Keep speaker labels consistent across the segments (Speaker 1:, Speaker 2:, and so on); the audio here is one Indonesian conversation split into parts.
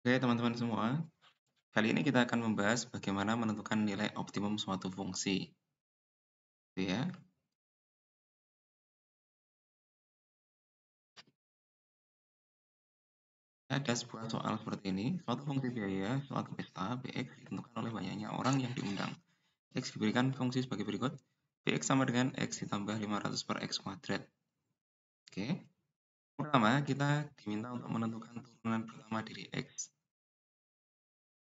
Speaker 1: Oke, teman-teman semua. Kali ini kita akan membahas bagaimana menentukan nilai optimum suatu fungsi. Gitu ya. Ada sebuah soal seperti ini. Suatu fungsi biaya, suatu pesta, Bx ditentukan oleh banyaknya orang yang diundang. X diberikan fungsi sebagai berikut. Bx sama dengan X ditambah 500 per X kuadrat. Oke. Pertama, kita diminta untuk menentukan turunan pertama dari X.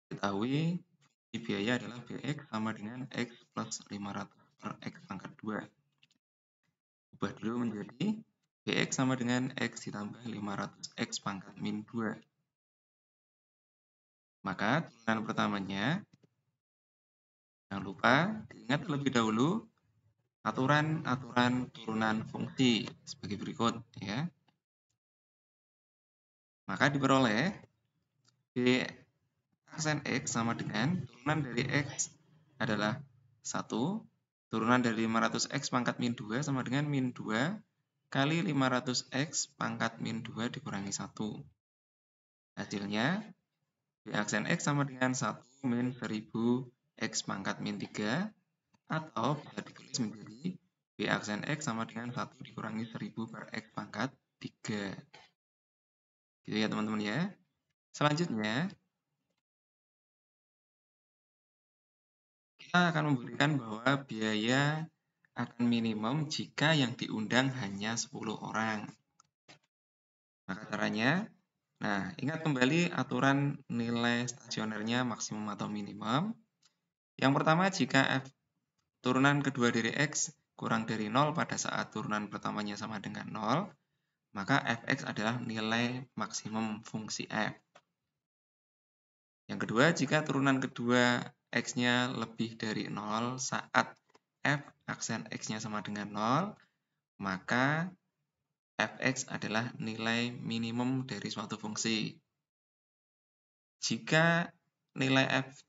Speaker 1: Ketahui fungsi biaya adalah Bx sama dengan X plus 500 per X pangkat 2. Ubah dulu menjadi Bx sama dengan X ditambah 500X pangkat min 2. Maka turunan pertamanya, jangan lupa diingat terlebih dahulu aturan-aturan turunan fungsi sebagai berikut. Ya. Maka diperoleh B aksen X sama dengan turunan dari X adalah 1, turunan dari 500X pangkat min 2 sama dengan min 2 kali 500X pangkat min 2 dikurangi 1. Hasilnya B aksen X sama dengan 1 min 1000 X pangkat min 3 atau bisa ditulis menjadi B aksen X sama dengan 1 dikurangi 1000 per X pangkat 3. Gitu ya teman-teman ya. Selanjutnya, kita akan membuktikan bahwa biaya akan minimum jika yang diundang hanya 10 orang. Maka caranya, ingat kembali aturan nilai stasionernya maksimum atau minimum. Yang pertama, jika F turunan kedua dari X kurang dari 0 pada saat turunan pertamanya sama dengan 0, maka Fx adalah nilai maksimum fungsi F. Yang kedua, jika turunan kedua X-nya lebih dari 0 saat F aksen X-nya sama dengan 0, maka Fx adalah nilai minimum dari suatu fungsi. Jika nilai F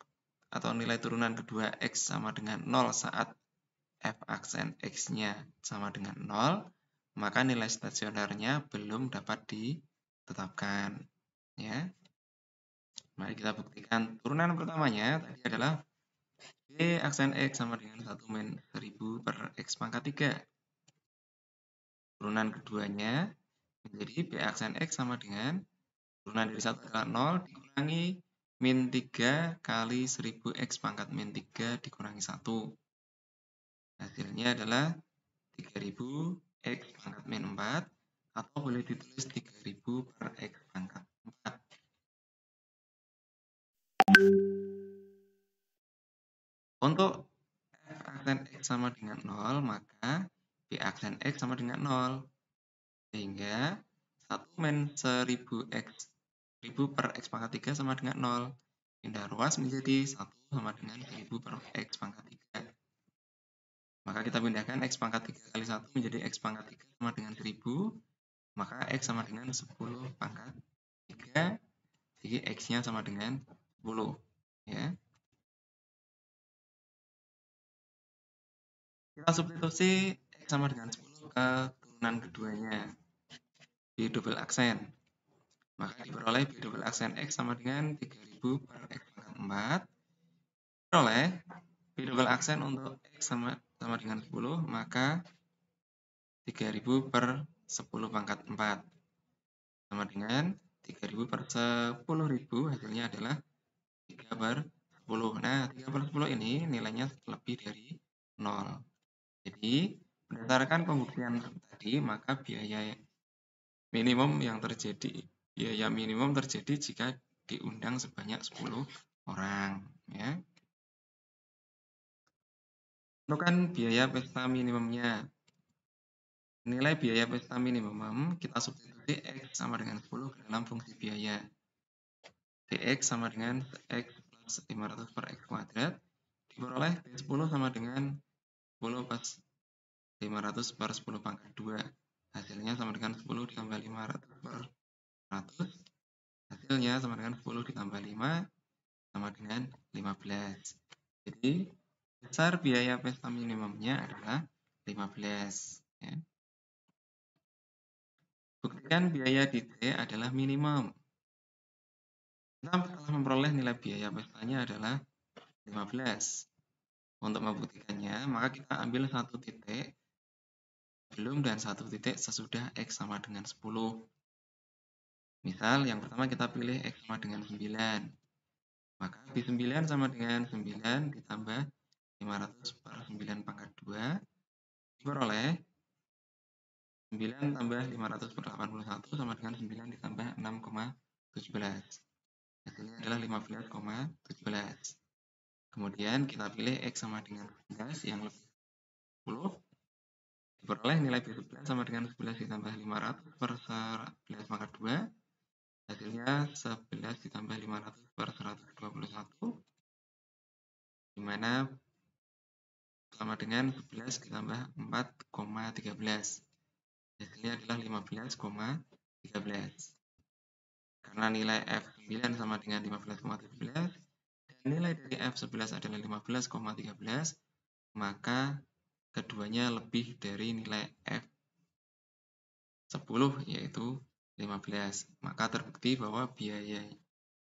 Speaker 1: atau nilai turunan kedua X sama dengan 0 saat F aksen X-nya sama dengan 0, maka nilai stasionernya belum dapat ditetapkan. Ya. Mari kita buktikan. Turunan pertamanya tadi adalah B aksen X sama dengan 1 min 1000 per X pangkat 3. Turunan keduanya menjadi B aksen X sama dengan turunan dari 1 adalah 0 dikurangi min 3 kali 1000 X pangkat min 3 dikurangi 1. Hasilnya adalah 3000 X pangkat min 4 atau boleh ditulis 3000 per X pangkat 4. Untuk F aksen X sama dengan 0, maka B aksen X sama dengan 0. Sehingga 1 min 1000 X 1000 per X pangkat 3 sama dengan 0. Pindah ruas menjadi 1 sama dengan 1000 per X pangkat 3. Maka kita pindahkan X pangkat 3 kali 1 menjadi X pangkat 3 sama dengan 1000. Maka X sama dengan 10 pangkat 3. Jadi X-nya sama dengan 10. Ya. Kita substitusi X sama dengan 10 ke turunan keduanya. B double aksen. Maka diperoleh B double aksen X sama dengan 3000 per X pangkat 4. Diperoleh B double aksen untuk X sama dengan 10, maka 3000 per 10 pangkat 4. Sama dengan 3000 per 10.000, hasilnya adalah 3 per 10. Nah, 3 per 10 ini nilainya lebih dari 0. Jadi, berdasarkan pembuktian tadi, maka biaya minimum terjadi jika diundang sebanyak 10 orang. Ya. Tentukan biaya pesta minimumnya. Nilai biaya pesta minimum kita substitusi X sama dengan 10 ke dalam fungsi biaya. Dx sama dengan X plus 500 per X kuadrat. Diperoleh D10 sama dengan 10 plus 500 per 10 pangkat 2. Hasilnya sama dengan 10 ditambah 500 per 100. Hasilnya sama dengan 10 ditambah 5 sama dengan 15. Jadi, besar biaya pesta minimumnya adalah 15. Ya. Buktikan biaya di T adalah minimum. Kita telah memperoleh nilai biaya pestanya adalah 15. Untuk membuktikannya, maka kita ambil satu titik sebelum dan satu titik sesudah X sama dengan 10. Misal, yang pertama kita pilih X sama dengan 9. Maka B9 sama dengan 9 ditambah 500 per 9 pangkat 2 diperoleh 9 tambah 500 per 81 sama dengan 9 ditambah 6,17. Hasilnya adalah 15,17. Kemudian kita pilih X sama dengan 11 yang lebih 10. Diperoleh nilai B11 sama dengan 11 ditambah 500 per 11 pangkat 2. Hasilnya 11 ditambah 500 per 121. Di mana sama dengan 11 ditambah 4,13. Hasilnya adalah 15,13. Karena nilai F9 sama dengan 15,13 dan nilai dari F11 adalah 15,13, maka keduanya lebih dari nilai F10 yaitu 15. Maka terbukti bahwa biaya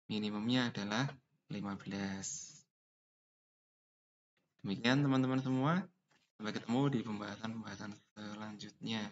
Speaker 1: minimumnya adalah 15. Demikian teman-teman semua. Sampai ketemu di pembahasan-pembahasan selanjutnya.